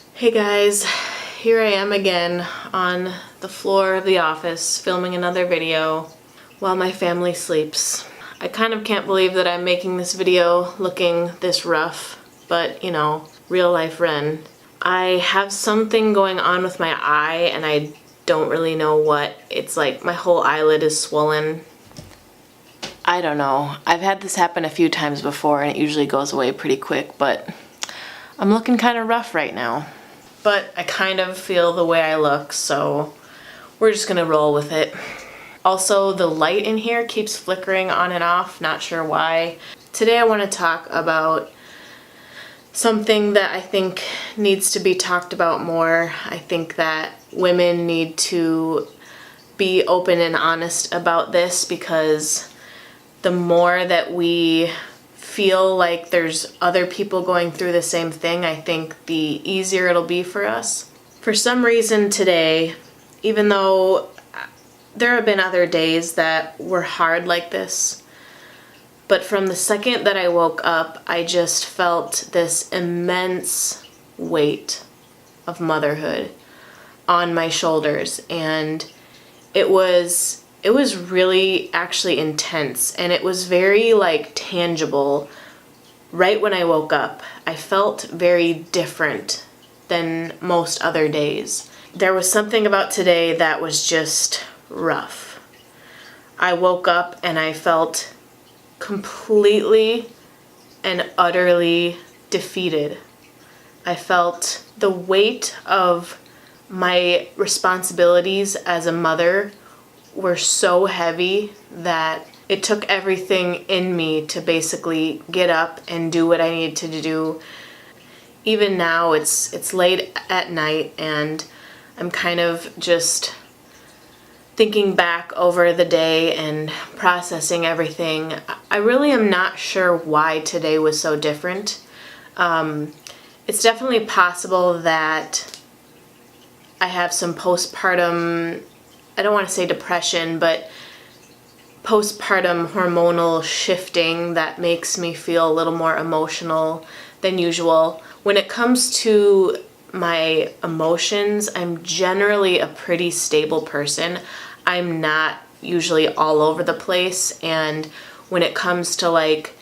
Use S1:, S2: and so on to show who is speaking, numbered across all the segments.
S1: Hey guys, here I am again on the floor of the office filming another video while my family sleeps. I kind of can't believe that I'm making this video looking this rough, but you know, real life Ren. I have something going on with my eye and I don't really know what. It's like my whole eyelid is swollen. I don't know. I've had this happen a few times before and it usually goes away pretty quick, but I'm looking kind of rough right now. But I kind of feel the way I look, so we're just gonna roll with it. Also, the light in here keeps flickering on and off, not sure why. Today I want to talk about something that I think needs to be talked about more. I think that women need to be open and honest about this, because the more that we feel like there's other people going through the same thing, I think the easier it'll be for us. For some reason today, even though there have been other days that were hard like this, but from the second that I woke up, I just felt this immense weight of motherhood on my shoulders, and it was really actually intense, and it was very like tangible. Right when I woke up, I felt very different than most other days. There was something about today that was just rough. I woke up and I felt completely and utterly defeated. I felt the weight of my responsibilities as a mother were so heavy that it took everything in me to basically get up and do what I needed to do. Even now, it's late at night and I'm kind of just thinking back over the day and processing everything. I really am not sure why today was so different. It's definitely possible that I have some postpartum, I don't want to say depression, but postpartum hormonal shifting that makes me feel a little more emotional than usual. When it comes to my emotions, I'm generally a pretty stable person. I'm not usually all over the place, and when it comes to like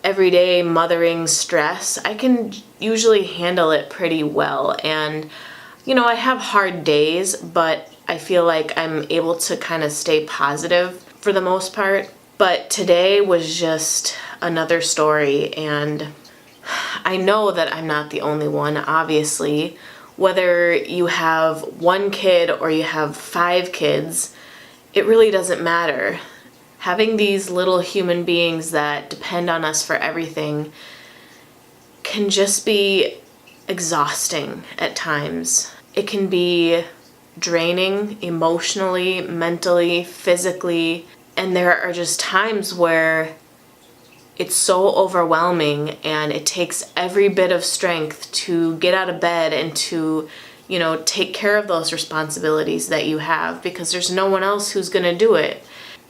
S1: everyday mothering stress, I can usually handle it pretty well. And you know, I have hard days, but I feel like I'm able to kind of stay positive for the most part. But today was just another story, and I know that I'm not the only one, obviously. Whether you have one kid or you have 5 kids, it really doesn't matter. Having these little human beings that depend on us for everything can just be exhausting at times. It can be draining emotionally, mentally, physically, and there are just times where it's so overwhelming and it takes every bit of strength to get out of bed and to, you know, take care of those responsibilities that you have, because there's no one else who's gonna do it.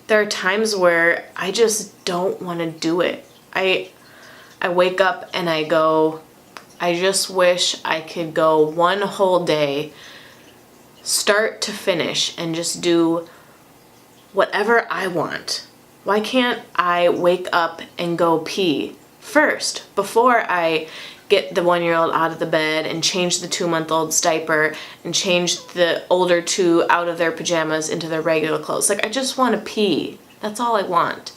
S1: There are times where I just don't want to do it. I wake up and I go, I just wish I could go one whole day, start to finish, and just do whatever I want. Why can't I wake up and go pee first before I get the 1-year-old out of the bed and change the 2-month-old's diaper and change the older 2 out of their pajamas into their regular clothes? Like, I just want to pee. That's all I want.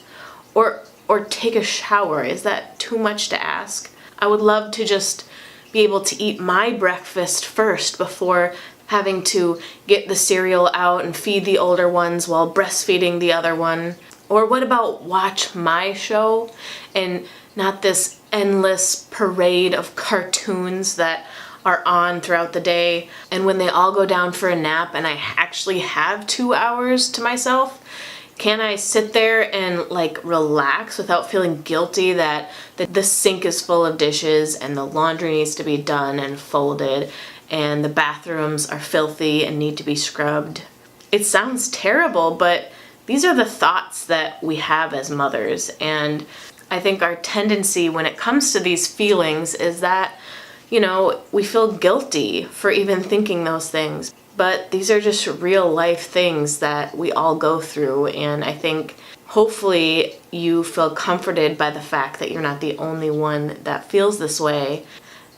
S1: Or take a shower. Is that too much to ask? I would love to just be able to eat my breakfast first before having to get the cereal out and feed the older ones while breastfeeding the other one. Or what about watch my show and not this endless parade of cartoons that are on throughout the day, and when they all go down for a nap and I actually have 2 hours to myself, can I sit there and like relax without feeling guilty that the sink is full of dishes and the laundry needs to be done and folded and the bathrooms are filthy and need to be scrubbed? It sounds terrible, but these are the thoughts that we have as mothers, and I think our tendency when it comes to these feelings is that we feel guilty for even thinking those things. But these are just real life things that we all go through, and I think hopefully you feel comforted by the fact that you're not the only one that feels this way.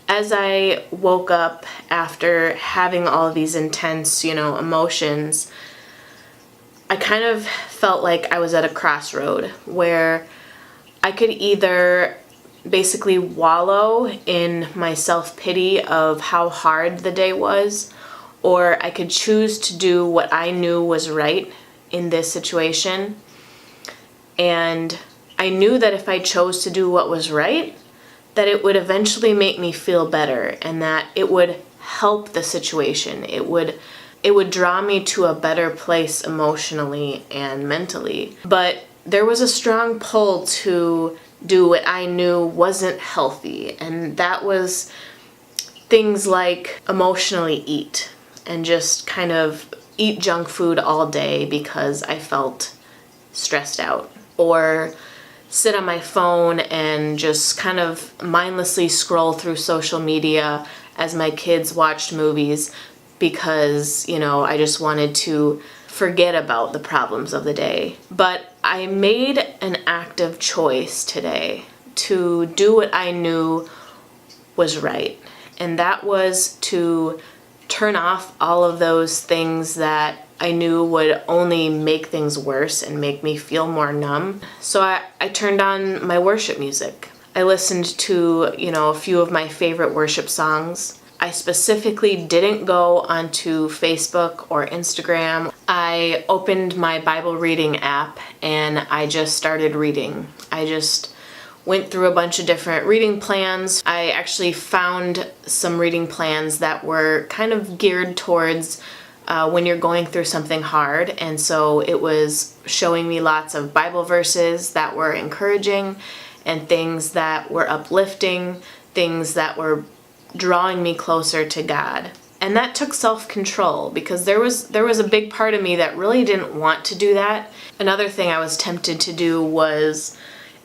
S1: As I woke up after having all of these intense, emotions, I kind of felt like I was at a crossroad where I could either basically wallow in my self-pity of how hard the day was, or I could choose to do what I knew was right in this situation. And I knew that if I chose to do what was right, that it would eventually make me feel better, and that it would help the situation. It would draw me to a better place emotionally and mentally. But there was a strong pull to do what I knew wasn't healthy, and that was things like emotionally eat and just kind of eat junk food all day because I felt stressed out, or sit on my phone and just kind of mindlessly scroll through social media as my kids watched movies because, I just wanted to forget about the problems of the day. But I made an active choice today to do what I knew was right, and that was to turn off all of those things that I knew would only make things worse and make me feel more numb. So I turned on my worship music. I listened to, a few of my favorite worship songs. I specifically didn't go onto Facebook or Instagram. I opened my Bible reading app and I just started reading. I just went through a bunch of different reading plans. I actually found some reading plans that were kind of geared towards when you're going through something hard, and so it was showing me lots of Bible verses that were encouraging and things that were uplifting, things that were drawing me closer to God. And that took self-control, because there was a big part of me that really didn't want to do that. Another thing I was tempted to do was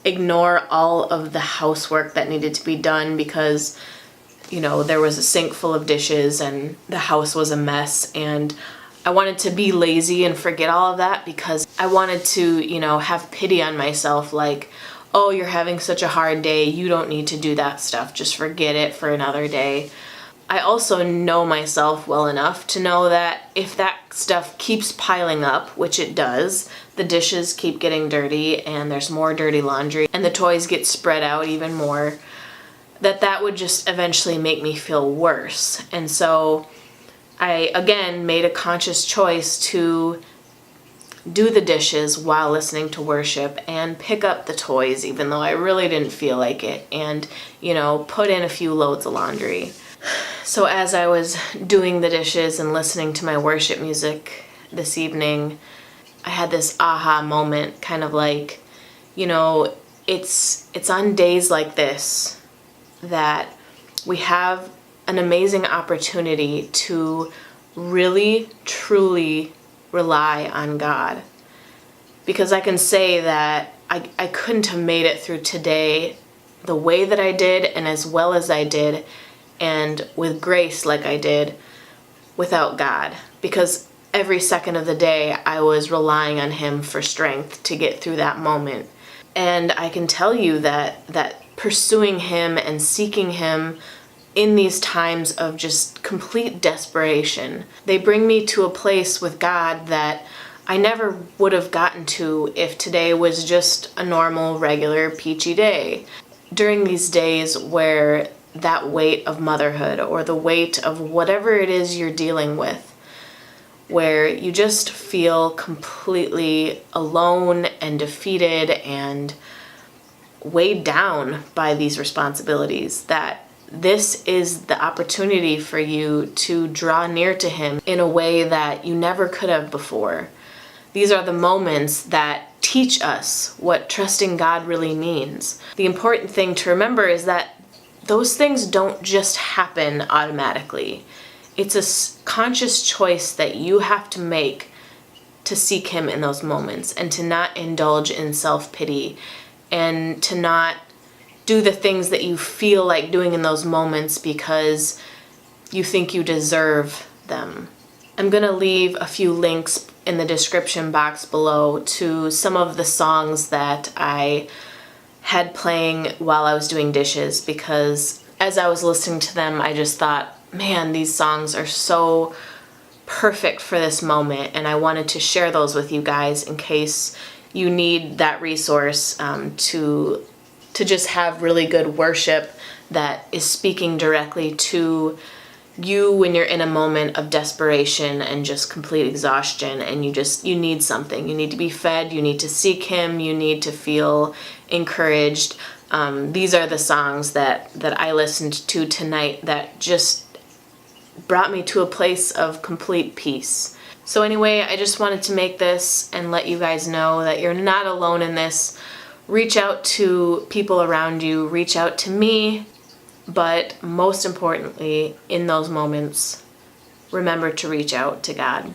S1: ignore all of the housework that needed to be done because there was a sink full of dishes and the house was a mess, and I wanted to be lazy and forget all of that because I wanted to, have pity on myself, like, oh, you're having such a hard day, you don't need to do that stuff, just forget it for another day. I also know myself well enough to know that if that stuff keeps piling up, which it does, the dishes keep getting dirty and there's more dirty laundry and the toys get spread out even more, that would just eventually make me feel worse. And so I, again, made a conscious choice to do the dishes while listening to worship and pick up the toys, even though I really didn't feel like it, and, put in a few loads of laundry. So as I was doing the dishes and listening to my worship music this evening, I had this aha moment, kind of like, it's on days like this that we have an amazing opportunity to really, truly rely on God. Because I can say that I couldn't have made it through today the way that I did and as well as I did and with grace like I did without God. Because every second of the day I was relying on Him for strength to get through that moment. And I can tell you that pursuing Him and seeking Him in these times of just complete desperation, they bring me to a place with God that I never would have gotten to if today was just a normal, regular, peachy day. During these days where that weight of motherhood or the weight of whatever it is you're dealing with, where you just feel completely alone and defeated and weighed down by these responsibilities, that this is the opportunity for you to draw near to Him in a way that you never could have before. These are the moments that teach us what trusting God really means. The important thing to remember is that those things don't just happen automatically. It's a conscious choice that you have to make to seek Him in those moments and to not indulge in self-pity and to not do the things that you feel like doing in those moments because you think you deserve them. I'm gonna leave a few links in the description box below to some of the songs that I had playing while I was doing dishes, because as I was listening to them, I just thought, man, these songs are so perfect for this moment, and I wanted to share those with you guys in case you need that resource to just have really good worship that is speaking directly to you when you're in a moment of desperation and just complete exhaustion, and you need something. You need to be fed, you need to seek Him, you need to feel encouraged. These are the songs that I listened to tonight that just brought me to a place of complete peace. So anyway, I just wanted to make this and let you guys know that you're not alone in this. Reach out to people around you, reach out to me, but most importantly, in those moments, remember to reach out to God.